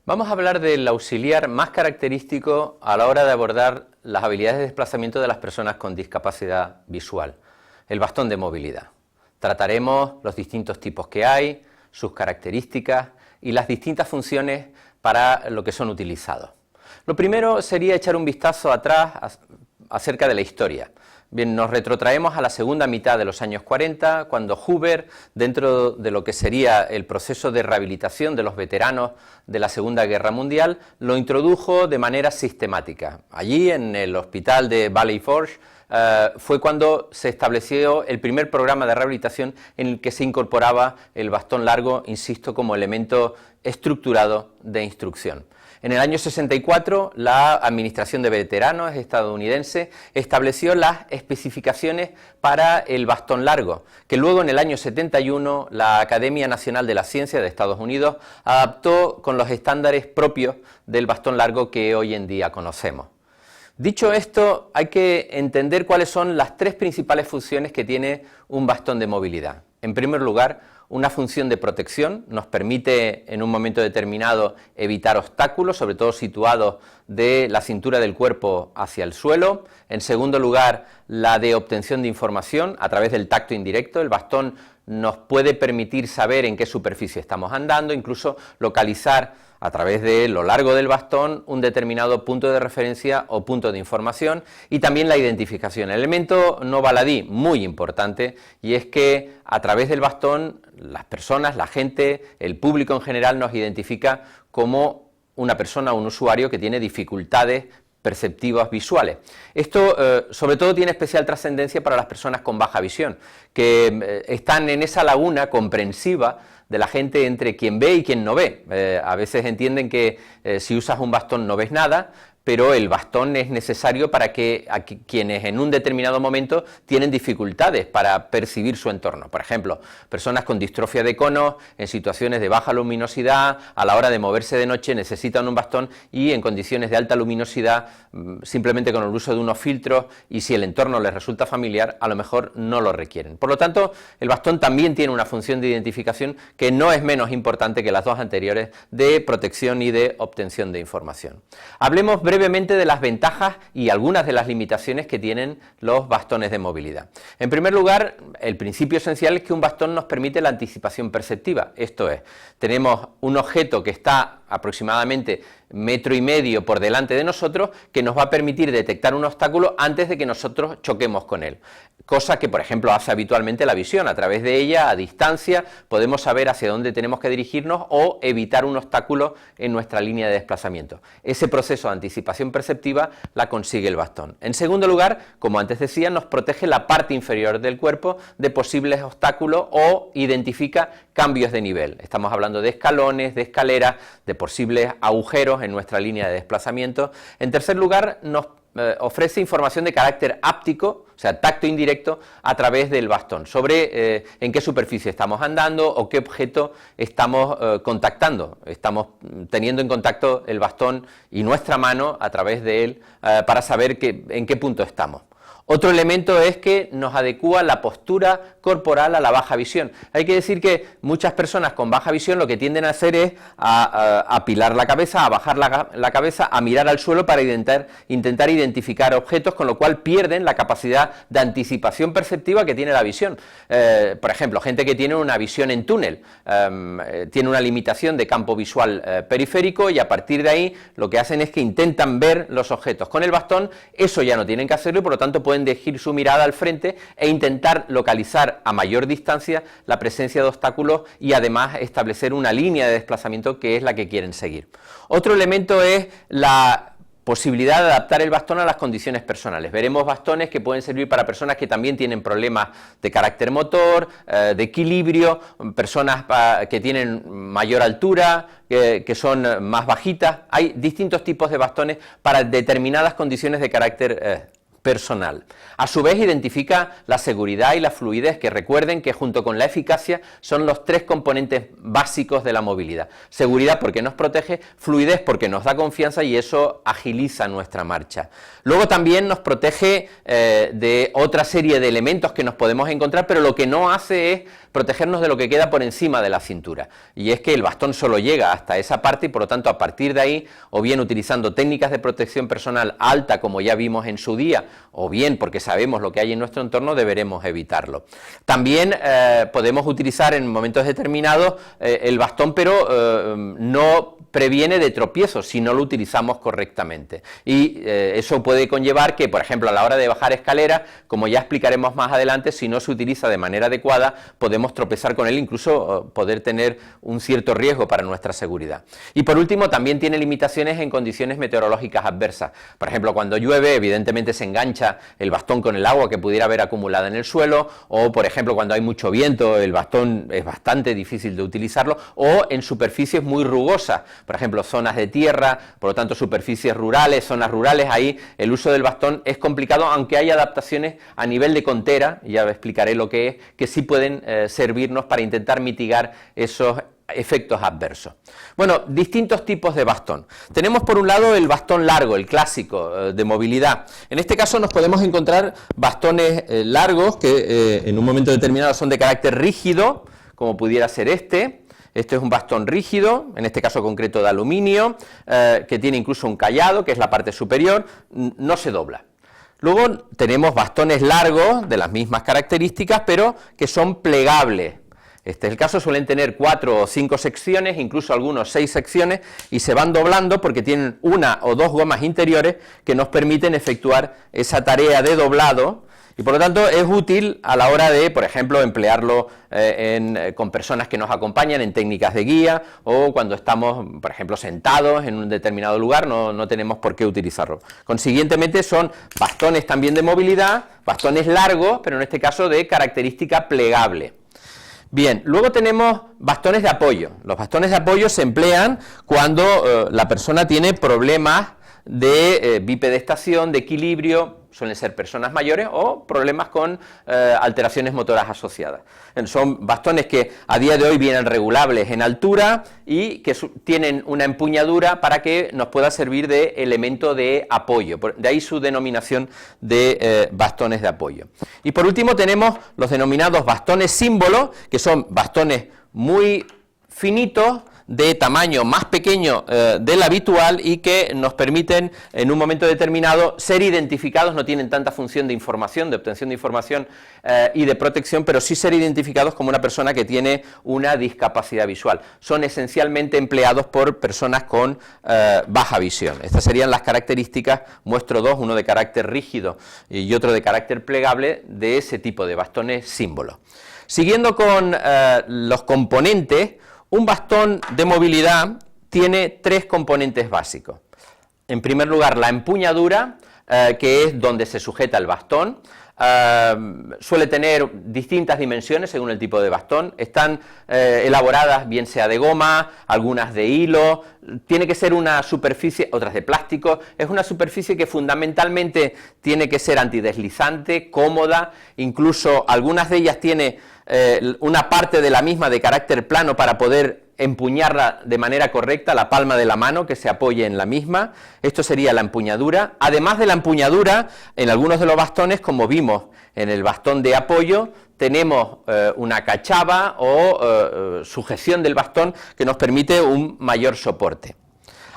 Vamos a hablar del auxiliar más característico a la hora de abordar las habilidades de desplazamiento de las personas con discapacidad visual, el bastón de movilidad. Trataremos los distintos tipos que hay, sus características y las distintas funciones para lo que son utilizados. Lo primero sería echar un vistazo atrás acerca de la historia. Bien, nos retrotraemos a la segunda mitad de los años 40, cuando Hoover, dentro de lo que sería el proceso de rehabilitación de los veteranos de la Segunda Guerra Mundial, lo introdujo de manera sistemática. Allí, en el hospital de Valley Forge, fue cuando se estableció el primer programa de rehabilitación en el que se incorporaba el bastón largo, insisto, como elemento estructurado de instrucción. En el año 64, la Administración de Veteranos estadounidense estableció las especificaciones para el bastón largo, que luego en el año 71 la Academia Nacional de la Ciencia de Estados Unidos adaptó con los estándares propios del bastón largo que hoy en día conocemos. Dicho esto, hay que entender cuáles son las tres principales funciones que tiene un bastón de movilidad. En primer lugar, una función de protección, nos permite en un momento determinado evitar obstáculos, sobre todo situados de la cintura del cuerpo hacia el suelo. En segundo lugar, la de obtención de información a través del tacto indirecto. El bastón nos puede permitir saber en qué superficie estamos andando, incluso localizar a través de lo largo del bastón un determinado punto de referencia o punto de información, y también la identificación, el elemento no baladí muy importante, y es que a través del bastón las personas, la gente, el público en general nos identifica como una persona, un usuario que tiene dificultades perceptivas visuales. Esto sobre todo tiene especial trascendencia para las personas con baja visión, que están en esa laguna comprensiva de la gente entre quien ve y quien no ve. A veces entienden que si usas un bastón no ves nada, pero el bastón es necesario para que quienes en un determinado momento tienen dificultades para percibir su entorno. Por ejemplo, personas con distrofia de conos, en situaciones de baja luminosidad, a la hora de moverse de noche necesitan un bastón, y en condiciones de alta luminosidad, simplemente con el uso de unos filtros, y si el entorno les resulta familiar, a lo mejor no lo requieren. Por lo tanto, el bastón también tiene una función de identificación que no es menos importante que las dos anteriores, de protección y de obtención de información. Hablemos brevemente de las ventajas y algunas de las limitaciones que tienen los bastones de movilidad. En primer lugar, el principio esencial es que un bastón nos permite la anticipación perceptiva. Esto es, tenemos un objeto que está aproximadamente 1,5 metros por delante de nosotros, que nos va a permitir detectar un obstáculo antes de que nosotros choquemos con él, cosa que por ejemplo hace habitualmente la visión. A través de ella, a distancia, podemos saber hacia dónde tenemos que dirigirnos o evitar un obstáculo en nuestra línea de desplazamiento. Ese proceso de anticipación perceptiva la consigue el bastón. En segundo lugar, como antes decía, nos protege la parte inferior del cuerpo de posibles obstáculos o identifica cambios de nivel. Estamos hablando de escalones, de escaleras, de posibles agujeros en nuestra línea de desplazamiento. En tercer lugar, nos ofrece información de carácter áptico, o sea, tacto indirecto, a través del bastón, sobre en qué superficie estamos andando o qué objeto estamos contactando. Estamos teniendo en contacto el bastón y nuestra mano a través de él para saber en qué punto estamos. Otro elemento es que nos adecúa la postura corporal a la baja visión. Hay que decir que muchas personas con baja visión lo que tienden a hacer es a apilar la cabeza, a bajar la cabeza, a mirar al suelo para intentar identificar objetos, con lo cual pierden la capacidad de anticipación perceptiva que tiene la visión. Por ejemplo, gente que tiene una visión en túnel, tiene una limitación de campo visual periférico, y a partir de ahí lo que hacen es que intentan ver los objetos. Con el bastón eso ya no tienen que hacerlo, y por lo tanto pueden dirigir su mirada al frente e intentar localizar a mayor distancia la presencia de obstáculos, y además establecer una línea de desplazamiento que es la que quieren seguir. Otro elemento es la posibilidad de adaptar el bastón a las condiciones personales. Veremos bastones que pueden servir para personas que también tienen problemas de carácter motor, de equilibrio, personas que tienen mayor altura, que son más bajitas. Hay distintos tipos de bastones para determinadas condiciones de carácter personal. A su vez identifica la seguridad y la fluidez, que recuerden que junto con la eficacia son los tres componentes básicos de la movilidad. Seguridad porque nos protege, fluidez porque nos da confianza y eso agiliza nuestra marcha. Luego también nos protege de otra serie de elementos que nos podemos encontrar, pero lo que no hace es protegernos de lo que queda por encima de la cintura, y es que el bastón solo llega hasta esa parte y por lo tanto a partir de ahí, o bien utilizando técnicas de protección personal alta como ya vimos en su día, o bien porque sabemos lo que hay en nuestro entorno, deberemos evitarlo. También podemos utilizar en momentos determinados el bastón, pero no previene de tropiezos si no lo utilizamos correctamente, y eso puede conllevar que, por ejemplo, a la hora de bajar escaleras, como ya explicaremos más adelante, si no se utiliza de manera adecuada, podemos tropezar con él, incluso poder tener un cierto riesgo para nuestra seguridad. Y por último, también tiene limitaciones en condiciones meteorológicas adversas. Por ejemplo, cuando llueve, evidentemente se engancha el bastón con el agua que pudiera haber acumulada en el suelo, o por ejemplo, cuando hay mucho viento, el bastón es bastante difícil de utilizarlo, o en superficies muy rugosas, por ejemplo, zonas de tierra, por lo tanto superficies rurales, zonas rurales, ahí el uso del bastón es complicado, aunque hay adaptaciones a nivel de contera, ya explicaré lo que es, que sí pueden servirnos para intentar mitigar esos efectos adversos. Bueno, distintos tipos de bastón. Tenemos por un lado el bastón largo, el clásico de movilidad. En este caso nos podemos encontrar bastones largos que en un momento determinado son de carácter rígido, como pudiera ser este. Este es un bastón rígido, en este caso concreto de aluminio, que tiene incluso un callado, que es la parte superior, no se dobla. Luego tenemos bastones largos, de las mismas características, pero que son plegables. Este es el caso, suelen tener 4 o 5 secciones, incluso algunos 6 secciones, y se van doblando porque tienen 1 o 2 gomas interiores que nos permiten efectuar esa tarea de doblado, y por lo tanto es útil a la hora de, por ejemplo, emplearlo con personas que nos acompañan en técnicas de guía, o cuando estamos, por ejemplo, sentados en un determinado lugar, no tenemos por qué utilizarlo. Consiguientemente son bastones también de movilidad, bastones largos, pero en este caso de característica plegable. Bien, luego tenemos bastones de apoyo. Los bastones de apoyo se emplean cuando la persona tiene problemas de bipedestación, de equilibrio, suelen ser personas mayores o problemas con alteraciones motoras asociadas. Son bastones que a día de hoy vienen regulables en altura y que tienen una empuñadura para que nos pueda servir de elemento de apoyo, de ahí su denominación de bastones de apoyo. Y por último tenemos los denominados bastones símbolo, que son bastones muy finitos, de tamaño más pequeño del habitual y que nos permiten en un momento determinado ser identificados, no tienen tanta función de información, de obtención de información y de protección, pero sí ser identificados como una persona que tiene una discapacidad visual. Son esencialmente empleados por personas con baja visión. Estas serían las características, muestro dos, uno de carácter rígido y otro de carácter plegable, de ese tipo de bastones símbolo. Siguiendo con los componentes, un bastón de movilidad tiene 3 componentes básicos. En primer lugar, la empuñadura, que es donde se sujeta el bastón. Suele tener distintas dimensiones según el tipo de bastón. Están elaboradas bien sea de goma, algunas de hilo. Tiene que ser una superficie, otras de plástico. Es una superficie que fundamentalmente tiene que ser antideslizante, cómoda. Incluso algunas de ellas tiene una parte de la misma de carácter plano para poder empuñarla de manera correcta, la palma de la mano que se apoye en la misma. Esto sería la empuñadura. Además de la empuñadura, en algunos de los bastones, como vimos en el bastón de apoyo, tenemos una cachava o sujeción del bastón que nos permite un mayor soporte.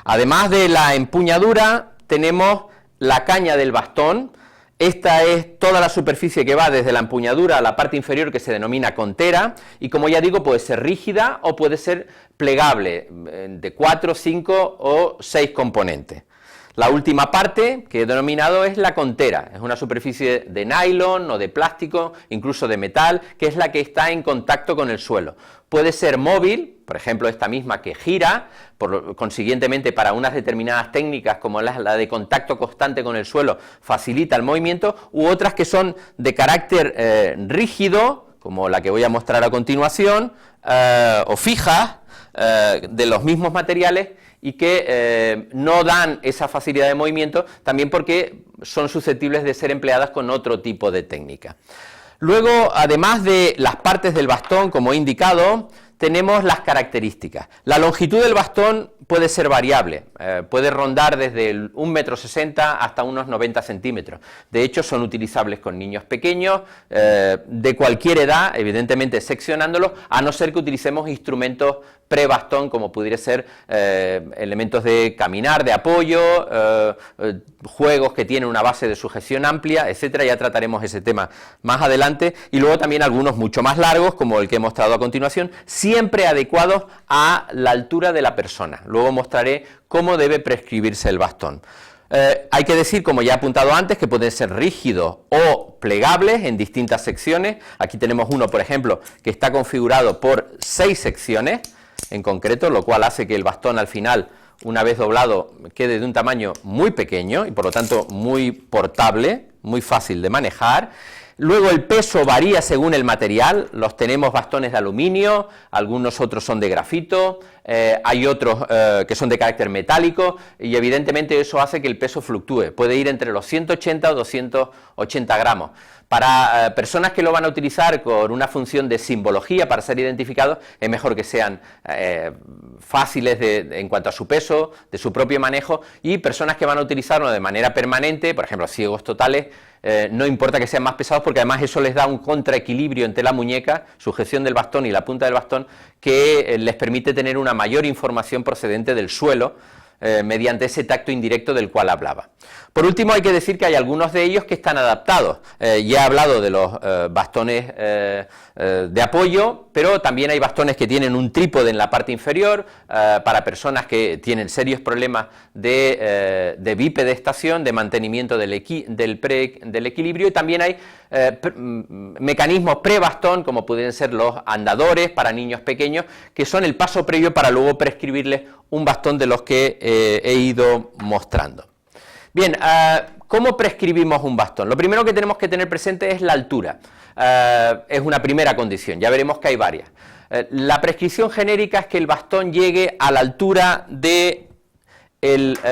Además de la empuñadura, tenemos la caña del bastón. Esta es toda la superficie que va desde la empuñadura a la parte inferior, que se denomina contera, y como ya digo, puede ser rígida o puede ser plegable, de 4, 5 o 6 componentes. La última parte que he denominado es la contera, es una superficie de nylon o de plástico, incluso de metal, que es la que está en contacto con el suelo. Puede ser móvil, por ejemplo esta misma que gira, consiguientemente para unas determinadas técnicas como la de contacto constante con el suelo facilita el movimiento, u otras que son de carácter rígido, como la que voy a mostrar a continuación, o fijas, de los mismos materiales, y que no dan esa facilidad de movimiento, también porque son susceptibles de ser empleadas con otro tipo de técnica. Luego, además de las partes del bastón, como he indicado, tenemos las características. La longitud del bastón puede ser variable, puede rondar desde 1,60 m hasta unos 90 centímetros. De hecho, son utilizables con niños pequeños, de cualquier edad, evidentemente seccionándolos, a no ser que utilicemos instrumentos pre-bastón, como pudiera ser elementos de caminar, de apoyo, juegos que tienen una base de sujeción amplia, etcétera. Ya trataremos ese tema más adelante. Y luego también algunos mucho más largos, como el que he mostrado a continuación, siempre adecuados a la altura de la persona. Luego mostraré cómo debe prescribirse el bastón. Hay que decir, como ya he apuntado antes, que pueden ser rígidos o plegables en distintas secciones. Aquí tenemos uno, por ejemplo, que está configurado por 6 secciones en concreto, lo cual hace que el bastón al final, una vez doblado, quede de un tamaño muy pequeño y por lo tanto muy portable, muy fácil de manejar. Luego el peso varía según el material, tenemos bastones de aluminio, algunos otros son de grafito, hay otros que son de carácter metálico y evidentemente eso hace que el peso fluctúe, puede ir entre los 180 o 280 gramos. Para personas que lo van a utilizar con una función de simbología para ser identificados, es mejor que sean fáciles en cuanto a su peso, de su propio manejo, y personas que van a utilizarlo de manera permanente, por ejemplo ciegos totales, no importa que sean más pesados porque además eso les da un contraequilibrio entre la muñeca, sujeción del bastón y la punta del bastón, que les permite tener una mayor información procedente del suelo mediante ese tacto indirecto del cual hablaba. Por último, hay que decir que hay algunos de ellos que están adaptados. Ya he hablado de los bastones de apoyo, pero también hay bastones que tienen un trípode en la parte inferior para personas que tienen serios problemas de bipedestación, de mantenimiento del equilibrio, y también hay mecanismos pre-bastón, como pueden ser los andadores para niños pequeños, que son el paso previo para luego prescribirles un bastón de los que he ido mostrando. Bien, ¿cómo prescribimos un bastón? Lo primero que tenemos que tener presente es la altura. Es una primera condición, ya veremos que hay varias. La prescripción genérica es que el bastón llegue a la altura del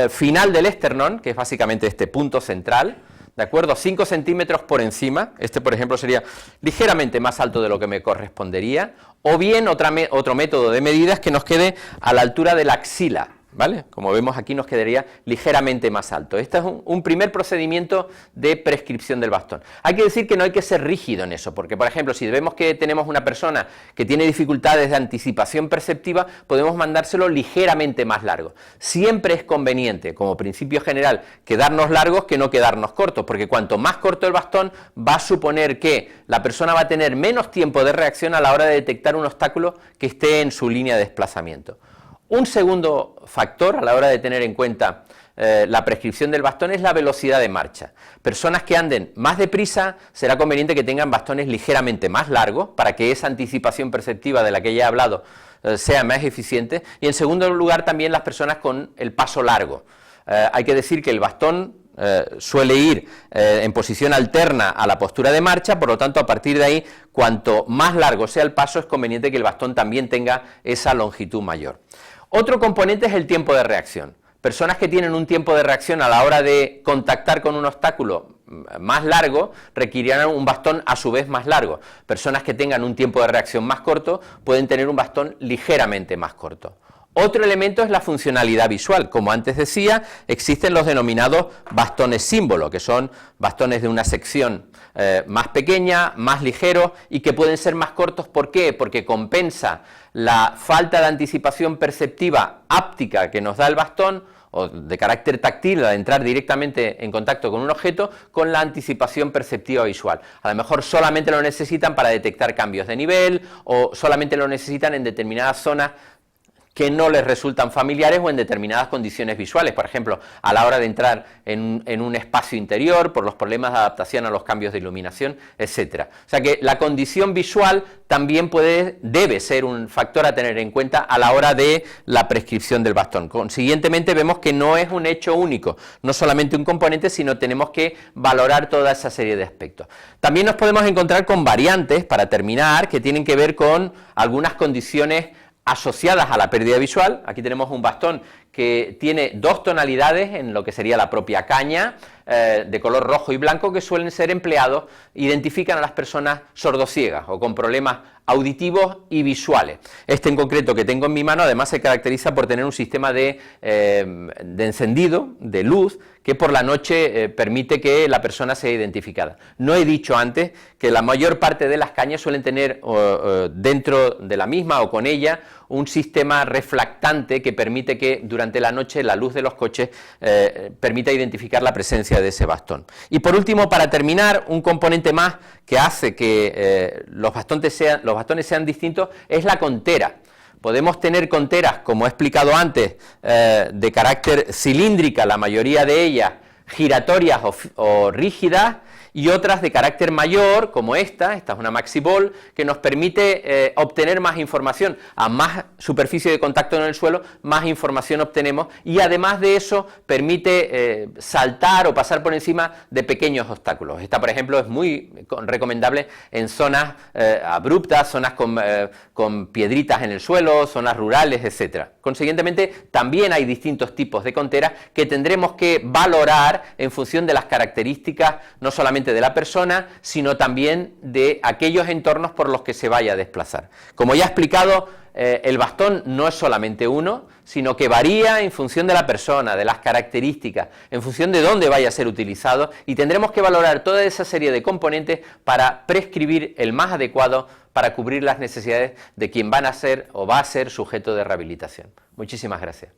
final del esternón, que es básicamente este punto central, ¿de acuerdo? 5 centímetros por encima. Este, por ejemplo, sería ligeramente más alto de lo que me correspondería, o bien otro método de medida es que nos quede a la altura de la axila, ¿vale? Como vemos aquí nos quedaría ligeramente más alto. Este es un primer procedimiento de prescripción del bastón. Hay que decir que no hay que ser rígido en eso, porque por ejemplo si vemos que tenemos una persona que tiene dificultades de anticipación perceptiva, podemos mandárselo ligeramente más largo. Siempre es conveniente, como principio general, quedarnos largos que no quedarnos cortos, porque cuanto más corto el bastón va a suponer que la persona va a tener menos tiempo de reacción a la hora de detectar un obstáculo que esté en su línea de desplazamiento. Un segundo factor a la hora de tener en cuenta la prescripción del bastón es la velocidad de marcha. Personas que anden más deprisa será conveniente que tengan bastones ligeramente más largos para que esa anticipación perceptiva de la que ya he hablado sea más eficiente, y en segundo lugar también las personas con el paso largo. Hay que decir que el bastón suele ir en posición alterna a la postura de marcha, por lo tanto a partir de ahí cuanto más largo sea el paso es conveniente que el bastón también tenga esa longitud mayor. Otro componente es el tiempo de reacción. Personas que tienen un tiempo de reacción a la hora de contactar con un obstáculo más largo requerirán un bastón a su vez más largo. Personas que tengan un tiempo de reacción más corto pueden tener un bastón ligeramente más corto. Otro elemento es la funcionalidad visual. Como antes decía, existen los denominados bastones símbolo, que son bastones de una sección más pequeña, más ligeros y que pueden ser más cortos. ¿Por qué? Porque compensa la falta de anticipación perceptiva áptica que nos da el bastón, o de carácter táctil, de entrar directamente en contacto con un objeto, con la anticipación perceptiva visual. A lo mejor solamente lo necesitan para detectar cambios de nivel, o solamente lo necesitan en determinadas zonas que no les resultan familiares o en determinadas condiciones visuales, por ejemplo, a la hora de entrar en un espacio interior, por los problemas de adaptación a los cambios de iluminación, etcétera. O sea que la condición visual también debe ser un factor a tener en cuenta a la hora de la prescripción del bastón. Consiguientemente vemos que no es un hecho único, no solamente un componente, sino tenemos que valorar toda esa serie de aspectos. También nos podemos encontrar con variantes, para terminar, que tienen que ver con algunas condiciones asociadas a la pérdida visual. Aquí tenemos un bastón que tiene dos tonalidades en lo que sería la propia caña, de color rojo y blanco, que suelen ser empleados, identifican a las personas sordociegas o con problemas auditivos y visuales. Este en concreto que tengo en mi mano además se caracteriza por tener un sistema de encendido, de luz, que por la noche permite que la persona sea identificada. No he dicho antes que la mayor parte de las cañas suelen tener dentro de la misma o con ella un sistema reflectante que permite que durante la noche la luz de los coches permita identificar la presencia de ese bastón. Y por último, para terminar, un componente más que hace que los bastones sean distintos es la contera. Podemos tener conteras, como he explicado antes, de carácter cilíndrica, la mayoría de ellas giratorias o rígidas, y otras de carácter mayor, como esta es una Maxi Ball, que nos permite obtener más información. A más superficie de contacto en el suelo, más información obtenemos, y además de eso permite saltar o pasar por encima de pequeños obstáculos. Esta, por ejemplo, es muy recomendable en zonas abruptas, zonas con piedritas en el suelo, zonas rurales, etc. Consiguientemente, también hay distintos tipos de conteras que tendremos que valorar en función de las características, no solamente de la persona, sino también de aquellos entornos por los que se vaya a desplazar. Como ya he explicado, el bastón no es solamente uno, sino que varía en función de la persona, de las características, en función de dónde vaya a ser utilizado, y tendremos que valorar toda esa serie de componentes para prescribir el más adecuado para cubrir las necesidades de quien van a ser o va a ser sujeto de rehabilitación. Muchísimas gracias.